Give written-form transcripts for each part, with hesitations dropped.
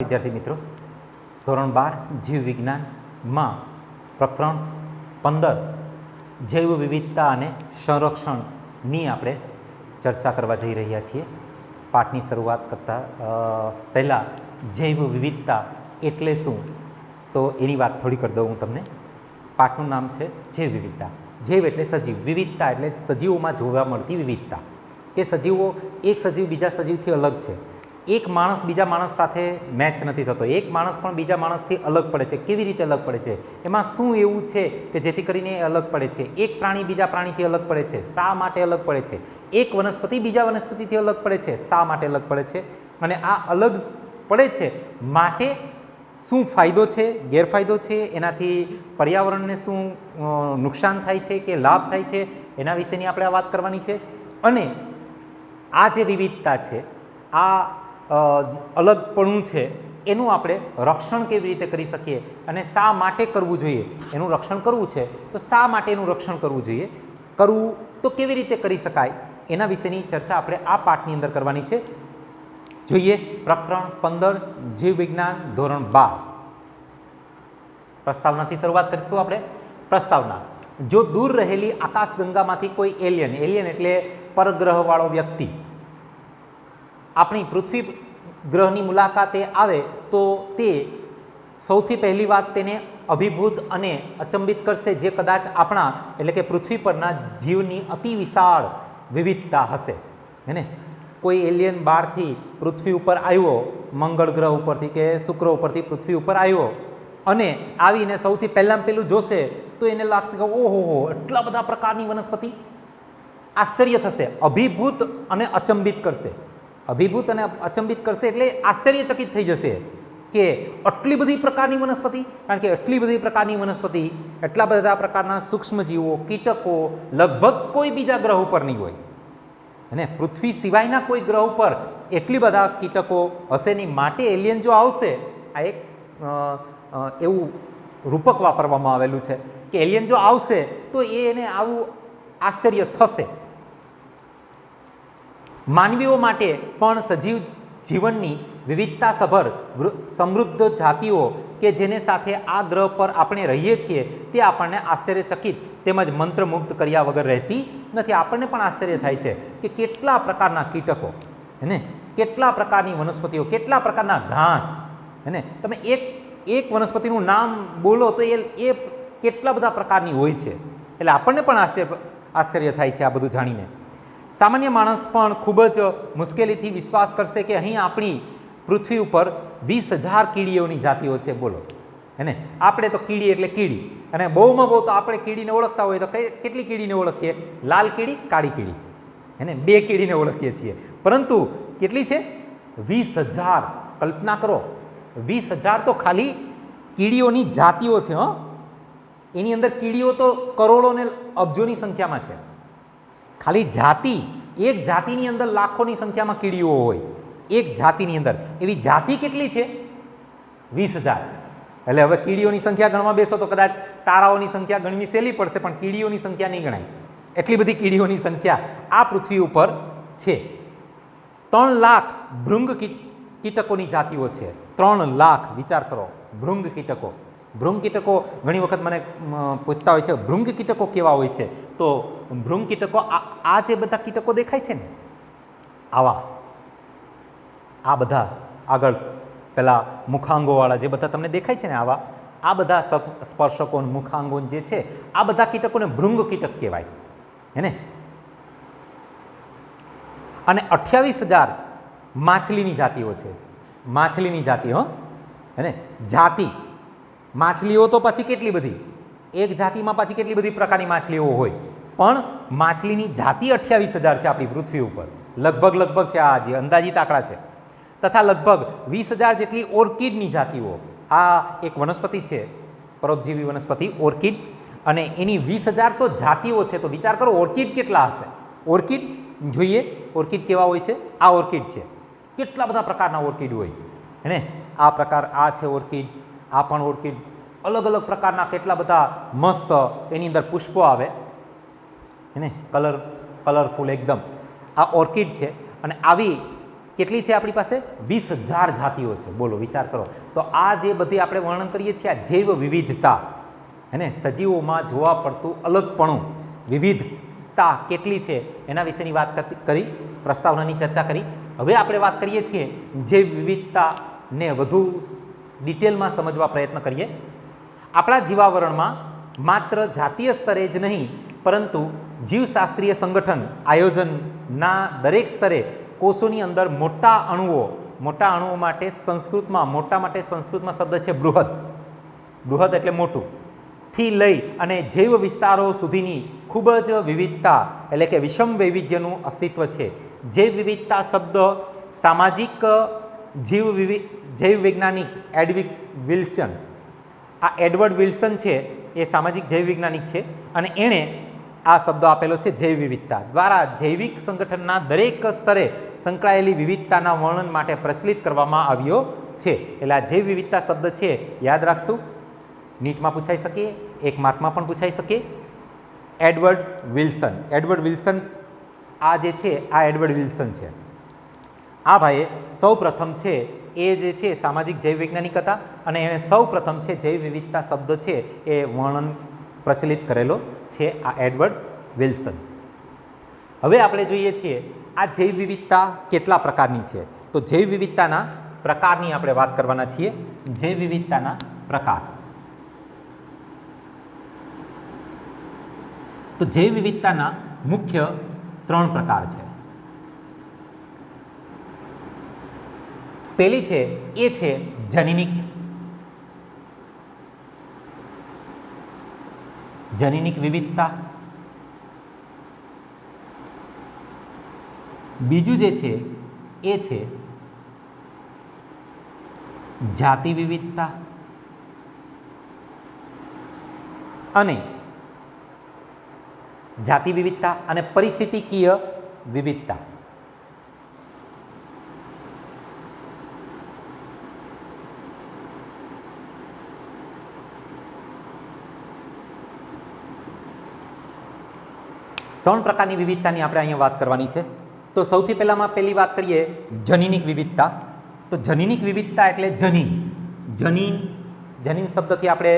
વિદ્યાર્થી મિત્રો, ધોરણ 12 જીવ વિજ્ઞાનમાં પ્રકરણ 15 જૈવ વિવિધતા અને સંરક્ષણની આપણે ચર્ચા કરવા જઈ રહ્યા છીએ. પાઠની શરૂઆત કરતાં પહેલાં જૈવ વિવિધતા એટલે શું, તો એની વાત થોડી કરી દઉં હું તમને. પાઠનું નામ છે જૈવ વિવિધતા. જૈવ એટલે સજીવ, વિવિધતા એટલે સજીવોમાં જોવા મળતી વિવિધતા, કે સજીવો એક સજીવ બીજા સજીવથી અલગ છે. એક માણસ બીજા માણસ સાથે મેચ નથી થતો, એક માણસ પણ બીજા માણસથી અલગ પડે છે. કેવી રીતે અલગ પડે છે, એમાં શું એવું છે કે જેથી કરીને એ અલગ પડે છે? એક પ્રાણી બીજા પ્રાણીથી અલગ પડે છે, શા માટે અલગ પડે છે? એક વનસ્પતિ બીજા વનસ્પતિથી અલગ પડે છે, શા માટે અલગ પડે છે? અને આ અલગ પડે છે માટે શું ફાયદો છે, ગેરફાયદો છે, એનાથી પર્યાવરણને શું નુકસાન થાય છે કે લાભ થાય છે, એના વિશેની આપણે આ વાત કરવાની છે. અને આ જે વિવિધતા છે, આ અલગપણું છે, એનું આપણે રક્ષણ કેવી રીતે કરી શકીએ અને શા માટે કરવું જોઈએ? એનું રક્ષણ કરવું છે તો શા માટે એનું રક્ષણ કરવું જોઈએ, કરવું તો કેવી રીતે કરી શકાય, એના વિશેની ચર્ચા આપણે આ પાઠની અંદર કરવાની છે. જોઈએ પ્રકરણ 15 જીવ વિજ્ઞાન ધોરણ 12. પ્રસ્તાવનાથી શરૂઆત કરીશું આપણે. પ્રસ્તાવના: જો દૂર રહેલી આકાશગંગામાંથી કોઈ એલિયન એટલે પરગ્રહવાળો વ્યક્તિ આપણી પૃથ્વી ગ્રહની મુલાકાતે આવે તો તે સૌથી પહેલી વાત તેને અભિભૂત અને અચંબિત કરશે, જે કદાચ આપણા એટલે કે પૃથ્વી પરના જીવની અતિ વિશાળ વિવિધતા હશે. હે, કોઈ એલિયન બહારથી પૃથ્વી ઉપર આવ્યો, મંગળ ગ્રહ ઉપરથી કે શુક્ર ઉપરથી પૃથ્વી ઉપર આવ્યો અને આવીને સૌથી પહેલાં પહેલું જોશે તો એને લાગશે કે ઓહો, એટલા બધા પ્રકારની વનસ્પતિ. આશ્ચર્ય થશે, અભિભૂત અને અચંબિત કરશે. અભિભૂત અને અચંબિત કરશે એટલે આશ્ચર્યચકિત થઈ જશે કે આટલી બધી પ્રકારની વનસ્પતિ. કારણ કે એટલી બધી પ્રકારની વનસ્પતિ, એટલા બધા પ્રકારના સૂક્ષ્મજીવો, કીટકો લગભગ કોઈ બીજા ગ્રહ ઉપર નહીં હોય. અને પૃથ્વી સિવાયના કોઈ ગ્રહ ઉપર એટલી બધા કીટકો હશે નહીં. માટે એલિયન જો આવશે, આ એક એવું રૂપક વાપરવામાં આવેલું છે કે એલિયન જો આવશે તો એને આવું આશ્ચર્ય થશે. માનવીઓ માટે પણ સજીવ જીવનની વિવિધતાસભર સમૃદ્ધ જાતિઓ કે જેને સાથે આ ગ્રહ પર આપણે રહીએ છીએ તે આપણને આશ્ચર્યચકિત તેમજ મંત્રમુગ્ધ કર્યા વગર રહેતી નથી. આપણને પણ આશ્ચર્ય થાય છે કે કેટલા પ્રકારના કીટકો, હે, કેટલા પ્રકારની વનસ્પતિઓ, કેટલા પ્રકારના ઘાસ. હે, તમે એક વનસ્પતિનું નામ બોલો તો એ કેટલા બધા પ્રકારની હોય છે. એટલે આપણને પણ આશ્ચર્ય થાય છે આ બધું જાણીને. સામાન્ય માણસ પણ ખૂબ જ મુશ્કેલીથી વિશ્વાસ કરશે કે અહીં આપણી પૃથ્વી ઉપર 20,000 કીડીઓની જાતિઓ છે. બોલો, હે, આપણે તો કીડી એટલે કીડી, અને બહુમાં બહુ તો આપણે કીડીને ઓળખતા હોય તો કેટલી કીડીને ઓળખીએ? લાલ કીડી, કાળી કીડી, હે, 2 કીડીને ઓળખીએ છીએ. પરંતુ કેટલી છે? 20,000. કલ્પના કરો, 20,000 તો ખાલી કીડીઓની જાતિઓ છે. એની અંદર કીડીઓ તો કરોડો ને અબજોની સંખ્યામાં છે. ખાલી જાતિ, એક જાતિની અંદર લાખોની સંખ્યામાં કીડીઓ હોય. એક જાતિની અંદર એવી જાતિ કેટલી છે? 20,000. એટલે હવે કીડીઓની સંખ્યા ગણવા બેસો તો કદાચ તારાઓની સંખ્યા ગણવી સહેલી પડશે, પણ કીડીઓની સંખ્યા નહીં ગણાય. એટલી બધી કીડીઓની સંખ્યા આ પૃથ્વી ઉપર છે. 3 લાખ ભૃંગ કીટકોની જાતિઓ છે. 3 લાખ. વિચાર કરો, ભૃંગ કીટકો. ભૃંગ કીટકો ઘણી વખત મને પૂછતા હોય છે, ભૃંગ કીટકો કેવા હોય છે? તો ભૃંગ કીટકો આ જે બધા કીટકો દેખાય છે ને, આવા, આ બધા આગળ પેલા મુખાંગોવાળા જે બધા તમને દેખાય છે ને, આવા, આ બધા સ્પર્શકો, મુખાંગો જે છે, આ બધા કીટકોને ભૃંગ કીટક કહેવાય. હે, અને 28,000 માછલીની જાતિઓ છે. માછલીની જાતિ, હે, જાતિ. માછલીઓ તો પછી કેટલી બધી, એક જાતિમાં પછી કેટલી બધી પ્રકારની માછલીઓ હોય, પણ માછલીની જાતિ 28,000 છે આપણી પૃથ્વી ઉપર. લગભગ છે, આ જે અંદાજિત આંકડા છે. તથા લગભગ 20,000 જેટલી ઓર્કિડની જાતિઓ. આ એક વનસ્પતિ છે, પરોપજીવી વનસ્પતિ ઓર્કિડ, અને એની 20,000 તો જાતિઓ છે. તો વિચાર કરો ઓર્કિડ કેટલા હશે. ઓર્કિડ જોઈએ, ઓર્કિડ કેવા હોય છે? આ ઓર્કિડ છે. કેટલા બધા પ્રકારના ઓર્કિડ હોય, હે, આ પ્રકાર, આ છે ઓર્કિડ, આ પણ ઓર્કિડ. અલગ અલગ પ્રકારના કેટલા બધા મસ્ત એની અંદર પુષ્પો આવે, હે, કલરફુલ એકદમ. આ ઓર્કિડ છે. અને આવી કેટલી છે આપણી પાસે? 20,000 જાતિઓ છે. બોલો, વિચાર કરો. તો આ જે બધી આપણે વર્ણન કરીએ છીએ, આ જૈવ વિવિધતા, હે સજીવોમાં જોવા પડતું અલગપણું, વિવિધતા કેટલી છે એના વિશેની વાત કરી, પ્રસ્તાવનાની ચર્ચા કરી. હવે આપણે વાત કરીએ છીએ જૈવ વિવિધતાને વધુ ડિટેલમાં સમજવા પ્રયત્ન કરીએ. આપણા જીવાવરણમાં માત્ર જાતીય સ્તરે જ નહીં, પરંતુ જીવશાસ્ત્રીય સંગઠન આયોજનના દરેક સ્તરે કોષોની અંદર મોટા અણુઓ માટે સંસ્કૃતમાં શબ્દ છે બૃહદ. બૃહદ એટલે મોટું થી લઈ અને જૈવ વિસ્તારો સુધીની ખૂબ જ વિવિધતા એટલે કે વિષમ વૈવિધ્યનું અસ્તિત્વ છે. જૈવ વિવિધતા શબ્દ સામાજિક જૈવ વૈજ્ઞાનિક એડવર્ડ વિલ્સન છે, એ સામાજિક જૈવ વૈજ્ઞાનિક છે અને એણે આ શબ્દ આપેલો છે જૈવ વિવિધતા દ્વારા જૈવિક સંગઠનના દરેક સ્તરે સંકળાયેલી વિવિધતાના વર્ણન માટે પ્રચલિત કરવામાં આવ્યો છે. એટલે આ જૈવ વિવિધતા શબ્દ છે, યાદ રાખશું, નીટમાં પૂછાઈ શકે, 1 માર્કમાં પણ પૂછાઈ શકે. એડવર્ડ વિલ્સન આ જે છે, આ એડવર્ડ વિલ્સન છે. આ ભાઈએ સૌ પ્રથમ છે એ જે છે સામાજિક જૈવ વૈજ્ઞાનિક હતા અને એણે સૌ પ્રથમ છે જૈવ વિવિધતા શબ્દ છે એ વર્ણન પ્રચલિત કરેલો છે, આ એડવર્ડ વિલ્સન. હવે આપણે જોઈએ છીએ આ જૈવ વિવિધતા કેટલા પ્રકારની છે. તો જૈવ વિવિધતાના પ્રકારની આપણે વાત કરવાના છીએ. જૈવ વિવિધતાના પ્રકાર. તો જૈવ વિવિધતાના મુખ્ય 3 પ્રકાર છે. પહેલી છે એ છે જનીનિક વિવિધતા. બીજું જે છે એ છે જાતિ વિવિધતા અને પરિસ્થિતિકીય વિવિધતા. ત્રણ પ્રકારની વિવિધતાની આપણે અહીંયા વાત કરવાની છે. તો સૌથી પહેલી વાત કરીએ જનીનિક વિવિધતા. તો જનીનિક વિવિધતા એટલે જનીન શબ્દથી આપણે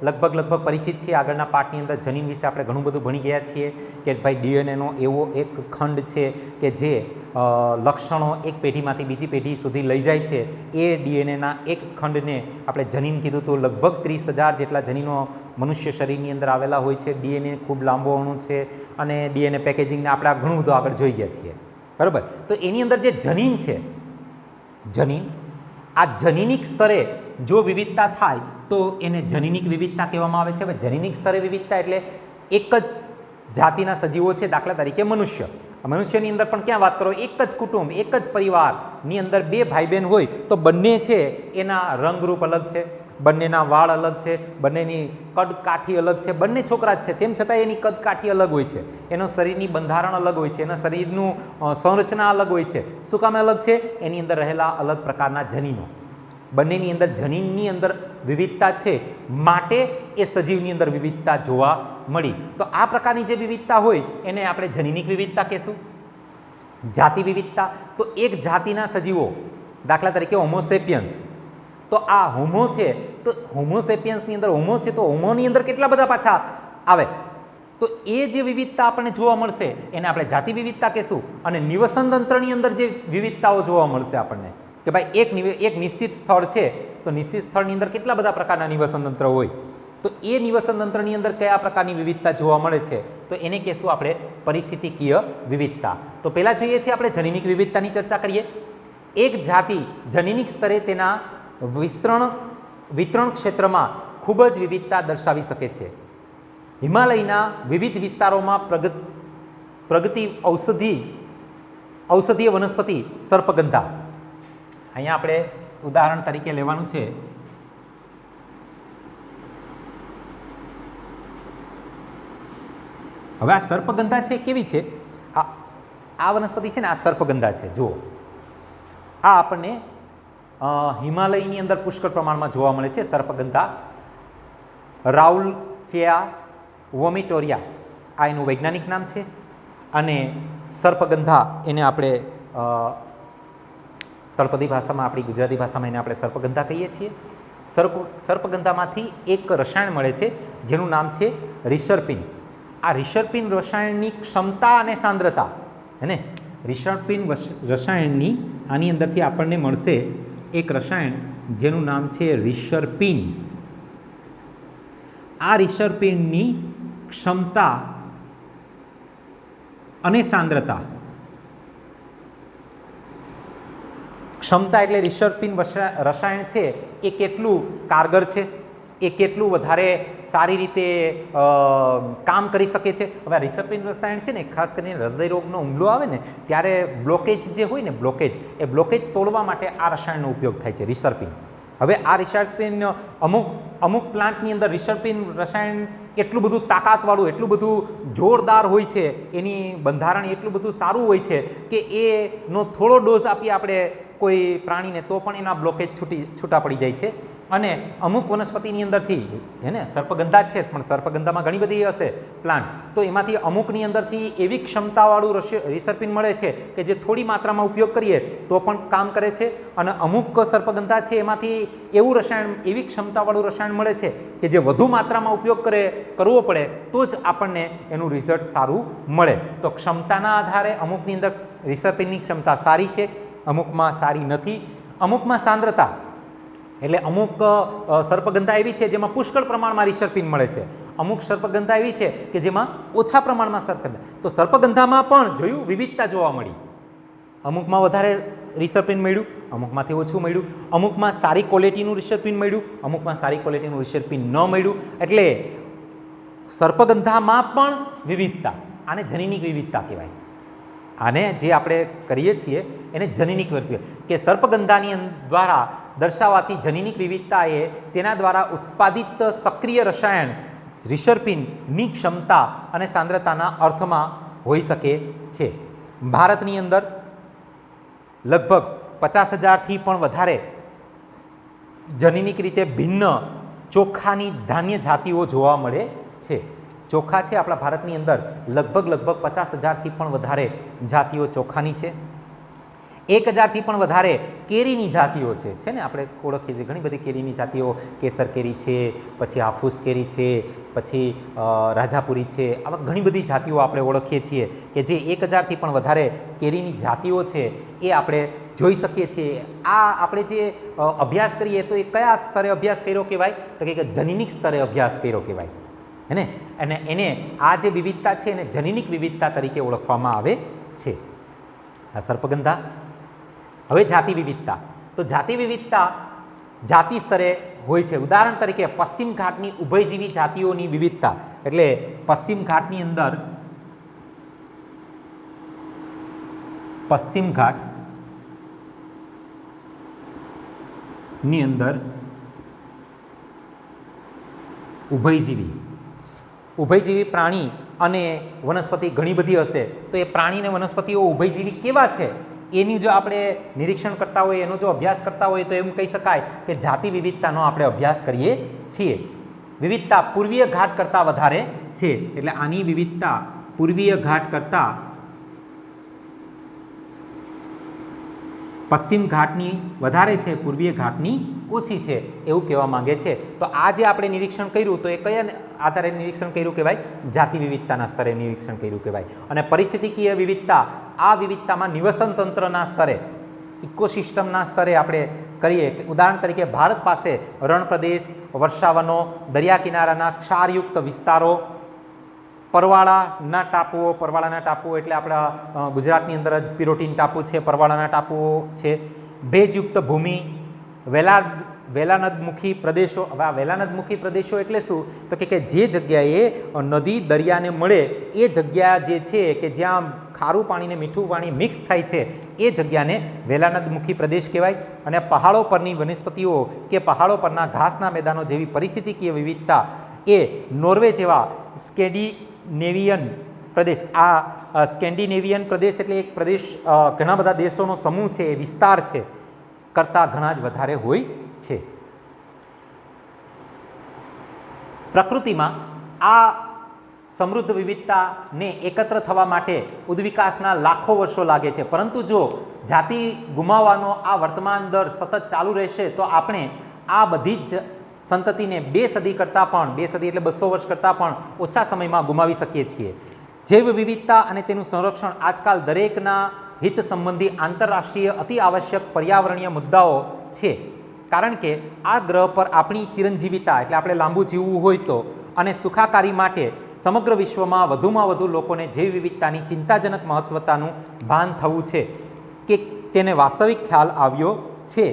લગભગ પરિચિત છીએ. આગળના પાઠની અંદર જનીન વિશે આપણે ઘણું બધું ભણી ગયા છીએ કે ભાઈ ડીએનએનો એવો એક ખંડ છે કે જે લક્ષણો એક પેઢીમાંથી બીજી પેઢી સુધી લઈ જાય છે. એ ડીએનએના એક ખંડને આપણે જનીન કીધું. તો લગભગ 30,000 જેટલા જનીનો મનુષ્ય શરીરની અંદર આવેલા હોય છે. ડીએનએ ખૂબ લાંબો અણુ છે અને ડીએનએ પેકેજિંગને આપણે ઘણું બધું આગળ જોઈ ગયા છીએ, બરાબર. તો એની અંદર જે જનીન છે, આ જનીનિક સ્તરે જો વિવિધતા થાય તો એને જનીનિક વિવિધતા કહેવામાં આવે છે. હવે જનીનિક સ્તરે વિવિધતા એટલે એક જ જાતિના સજીવો છે, દાખલા તરીકે મનુષ્યની અંદર પણ ક્યાં વાત કરો, એક જ કુટુંબ, એક જ પરિવારની અંદર 2 ભાઈ બહેન હોય તો બંને છે એના રંગરૂપ અલગ છે, બંનેના વાળ અલગ છે, બંનેની કદકાઠી અલગ છે, બંને છોકરા જ છે, તેમ છતાં એની કદકાઠી અલગ હોય છે, એનું શરીરની બંધારણ અલગ હોય છે, એના શરીરનું સંરચના અલગ હોય છે. શું કામે અલગ છે? એની અંદર રહેલા અલગ પ્રકારના જનીનો. બંનેની અંદર જનીનની અંદર વિવિધતા છે માટે એ સજીવની અંદર વિવિધતા જોવા મળી. તો આ પ્રકારની જે વિવિધતા હોય એને આપણે જનીનિક વિવિધતા કહેશું. જાતિ વિવિધતા તો એક જાતિના સજીવો, દાખલા તરીકે હોમોસેપિયન્સ. તો આ હોમો છે તો હોમોસેપિયન્સની અંદર હોમો છે તો હોમોની અંદર કેટલા બધા પાછા આવે. તો એ જે વિવિધતા આપણને જોવા મળશે એને આપણે જાતિ વિવિધતા કહેશું. અને નિવસન તંત્રની અંદર જે વિવિધતાઓ જોવા મળશે આપણને કે ભાઈ એક નિશ્ચિત સ્થળ છે તો નિશ્ચિત સ્થળની અંદર કેટલા બધા પ્રકારના નિવસન તંત્ર હોય, તો એ નિવસન તંત્રની અંદર કયા પ્રકારની વિવિધતા જોવા મળે છે તો એને કહેશું આપણે પરિસ્થિતિકીય વિવિધતા. તો પહેલાં જોઈએ છીએ આપણે જનીનિક વિવિધતાની ચર્ચા કરીએ. એક જાતિ જનીનિક સ્તરે તેના વિતરણ ક્ષેત્રમાં ખૂબ જ વિવિધતા દર્શાવી શકે છે. હિમાલયના વિવિધ વિસ્તારોમાં પ્રગતિ ઔષધીય વનસ્પતિ સર્પગંધા. અહીંયા આપણે ઉદાહરણ તરીકે લેવાનું છે હવે આ સર્પગંધા છે કેવી છે? આ વનસ્પતિ છે ને, આ સર્પગંધા છે. જુઓ, આ આપણને હિમાલયની અંદર પુષ્કળ પ્રમાણમાં જોવા મળે છે. સર્પગંધા રાઉલ્ફિયા વોમિટોરિયા આ એનું વૈજ્ઞાનિક નામ છે અને સર્પગંધા એને આપણે તળપદી ભાષામાં, આપણી ગુજરાતી ભાષામાં એને આપણે સર્પગંધા કહીએ છીએ. સર્પગંધામાંથી એક રસાયણ મળે છે જેનું નામ છે રિસર્પિન. આ રિસર્પિન રસાયણની ક્ષમતા અને સાંદ્રતા, હે રિસર્પિન રસાયણની આની અંદરથી આપણને મળશે એક રસાયણ જેનું નામ છે રિસર્પિન. આ રિસર્પિનની ક્ષમતા અને સાંદ્રતા, ક્ષમતા એટલે રિસર્પિન રસાયણ છે એ કેટલું કારગર છે, એ કેટલું વધારે સારી રીતે કામ કરી શકે છે. હવે રિસર્પિન રસાયણ છે ને ખાસ કરીને હૃદયરોગનો હુમલો આવે ને ત્યારે બ્લોકેજ જે હોય ને, એ બ્લોકેજ તોડવા માટે આ રસાયણનો ઉપયોગ થાય છે, રિસર્પિન. હવે આ રિસર્પિન અમુક પ્લાન્ટની અંદર રિસર્પિન રસાયણ એટલું બધું તાકાતવાળું, એટલું બધું જોરદાર હોય છે, એની બંધારણ એટલું બધું સારું હોય છે કે એનો થોડો ડોઝ આપીએ આપણે કોઈ પ્રાણીને તો પણ એના બ્લોકેજ છૂટા પડી જાય છે. અને અમુક વનસ્પતિની અંદરથી, હે ને સર્પગંધા જ છે પણ સર્પગંધામાં ઘણી બધી હશે પ્લાન્ટ, તો એમાંથી અમુકની અંદરથી એવી ક્ષમતાવાળું રિસર્પિન મળે છે કે જે થોડી માત્રામાં ઉપયોગ કરીએ તો પણ કામ કરે છે. અને અમુક સર્પગંધા છે એમાંથી એવું રસાયણ, એવી ક્ષમતાવાળું રસાયણ મળે છે કે જે વધુ માત્રામાં ઉપયોગ કરવો પડે તો જ આપણને એનું રિઝલ્ટ સારું મળે. તો ક્ષમતાના આધારે અમુકની અંદર રિસર્પિનની ક્ષમતા સારી છે, અમુકમાં સારી નથી. અમુકમાં સાંદ્રતા એટલે અમુક સર્પગંધા એવી છે જેમાં પુષ્કળ પ્રમાણમાં રિસર્પિન મળે છે, અમુક સર્પગંધા એવી છે કે જેમાં ઓછા પ્રમાણમાં સર્પગંધા. તો સર્પગંધામાં પણ જોયું વિવિધતા જોવા મળી. અમુકમાં વધારે રિસર્પિન મળ્યું, અમુકમાંથી ઓછું મળ્યું, અમુકમાં સારી ક્વોલિટીનું રિસર્પિન મળ્યું, અમુકમાં સારી ક્વોલિટીનું રિસર્પિન ન મળ્યું. એટલે સર્પગંધામાં પણ વિવિધતા, આને જનીનિક વિવિધતા કહેવાય. આને જે આપણે કરીએ છીએ એને જનીનિક વિવિધતા, કે સર્પગંધાની દ્વારા દર્શાવાતી જનીનિક વિવિધતા એ તેના દ્વારા ઉત્પાદિત સક્રિય રસાયણ રિસર્પિનની ક્ષમતા અને સાંદ્રતાના અર્થમાં હોઈ શકે છે. ભારતની અંદર લગભગ 50,000થી પણ વધારે જનીનિક રીતે ભિન્ન ચોખાની ધાન્ય જાતિઓ જોવા મળે છે. ચોખા છે આપણા ભારતની અંદર લગભગ 50,000થી પણ વધારે જાતિઓ ચોખાની છે. 1,000થી પણ વધારે કેરીની જાતિઓ છે ને, આપણે ઓળખીએ છીએ ઘણી બધી કેરીની જાતિઓ, કેસર કેરી છે, પછી હાફૂસ કેરી છે, પછી રાજાપુરી છે, આવા ઘણી બધી જાતિઓ આપણે ઓળખીએ છીએ કે જે 1,000થી પણ વધારે કેરીની જાતિઓ છે એ આપણે જોઈ શકીએ છીએ. આ આપણે જે અભ્યાસ કરીએ તો એ કયા સ્તરે અભ્યાસ કર્યો કહેવાય? તો કે જનીનિક સ્તરે અભ્યાસ કર્યો કહેવાય, હે ને. અને એને આ જે વિવિધતા છે એને જનીનિક વિવિધતા તરીકે ઓળખવામાં આવે છે. આ સર્પગંધા. હવે જાતિ વિવિધતા. તો જાતિ વિવિધતા જાતિ સ્તરે હોય છે. ઉદાહરણ તરીકે પશ્ચિમ ઘાટની ઉભયજીવી જાતિઓની વિવિધતા, એટલે પશ્ચિમ ઘાટની અંદર ઉભયજીવી પ્રાણી અને વનસ્પતિ ઘણી બધી હશે, તો એ પ્રાણી અને વનસ્પતિઓ ઉભયજીવી કેવા છે એની જો આપણે નિરીક્ષણ કરતા હોઈએ, એનો જો અભ્યાસ કરતા હોઈએ તો એમ કહી શકાય કે જાતિ વિવિધતાનો આપણે અભ્યાસ કરીએ છીએ. વિવિધતા પૂર્વીય ઘાટ કરતાં વધારે છે, એટલે આની વિવિધતા પૂર્વીય ઘાટ કરતાં પશ્ચિમ ઘાટની વધારે છે, પૂર્વીય ઘાટની ઓછી છે એવું કહેવા માંગે છે. તો આ જે આપણે નિરીક્ષણ કર્યું તો એ કયા આધારે નિરીક્ષણ કર્યું કહેવાય? જાતિ વિવિધતાના સ્તરે નિરીક્ષણ કર્યું કહેવાય. અને પરિસ્થિતિકીય વિવિધતા, આ વિવિધતામાં નિવસન તંત્રના સ્તરે, ઇકોસિસ્ટમના સ્તરે આપણે કરીએ. ઉદાહરણ તરીકે ભારત પાસે રણ પ્રદેશ, વર્ષાવનો, દરિયા કિનારાના ક્ષારયુક્ત વિસ્તારો, પરવાળાના ટાપુઓ એટલે આપણા ગુજરાતની અંદર જ પિરોટીન ટાપુ છે, પરવાળાના ટાપુઓ છે, ભેજયુક્ત ભૂમિ, વેલાનદમુખી પ્રદેશો. હવે આ વેલાનદમુખી પ્રદેશો એટલે શું? તો કે જે જગ્યાએ નદી દરિયાને મળે એ જગ્યા જે છે કે જ્યાં ખારું પાણી ને મીઠું પાણી મિક્સ થાય છે એ જગ્યાને વેલાનદમુખી પ્રદેશ કહેવાય. અને પહાડો પરની વનસ્પતિઓ કે પહાડો પરના ઘાસના મેદાનો જેવી પરિસ્થિતિકીય વિવિધતા એ નોર્વે જેવા સ્કેન્ડિનેવિયન પ્રદેશ, આ સ્કેન્ડિનેવિયન પ્રદેશ એટલે એક પ્રદેશ, ઘણા બધા દેશોનો સમૂહ છે, વિસ્તાર છે, કરતાં ઘણા જ વધારે હોય છે. પ્રકૃતિમાં આ સમૃદ્ધ વિવિધતાને એકત્ર થવા માટે ઉદ્વિકાસના લાખો વર્ષો લાગે છે, પરંતુ જો જાતિ ગુમાવવાનો આ વર્તમાન દર સતત ચાલુ રહેશે તો આપણે આ બધી જ સંતતિને 2 સદી કરતાં પણ 2 સદી એટલે 200 વર્ષ કરતાં પણ ઓછા સમયમાં ગુમાવી શકીએ છીએ. જૈવ વિવિધતા અને તેનું સંરક્ષણ આજકાલ દરેકના હિત સંબંધી આંતરરાષ્ટ્રીય અતિ આવશ્યક પર્યાવરણીય મુદ્દાઓ છે, કારણ કે આ ગ્રહ પર આપણી ચિરંજીવિતા એટલે આપણે લાંબુ જીવવું હોય તો અને સુખાકારી માટે સમગ્ર વિશ્વમાં વધુમાં વધુ લોકોને જૈવ વિવિધતાની ચિંતાજનક મહત્વતાનું ભાન થવું છે કે તેને વાસ્તવિક ખ્યાલ આવ્યો છે.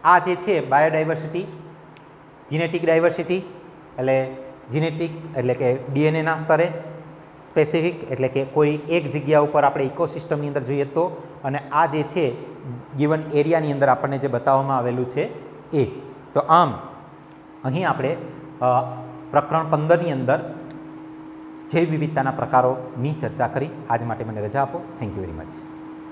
આ જે છે બાયોડાયવર્સિટી, જીનેટિક ડાયવર્સિટી એટલે કે ડીએનએના સ્તરે, સ્પેસિફિક એટલે કે કોઈ એક જગ્યા ઉપર આપણે ઇકોસિસ્ટમની અંદર જોઈએ તો, અને આ જે છે ગિવન એરિયાની અંદર આપણને જે બતાવવામાં આવેલું છે એ. તો આમ અહીં આપણે પ્રકરણ 15ની અંદર જૈવ વિવિધતાના પ્રકારોની ચર્ચા કરી. આજ માટે મને રજા આપો. Thank you very much.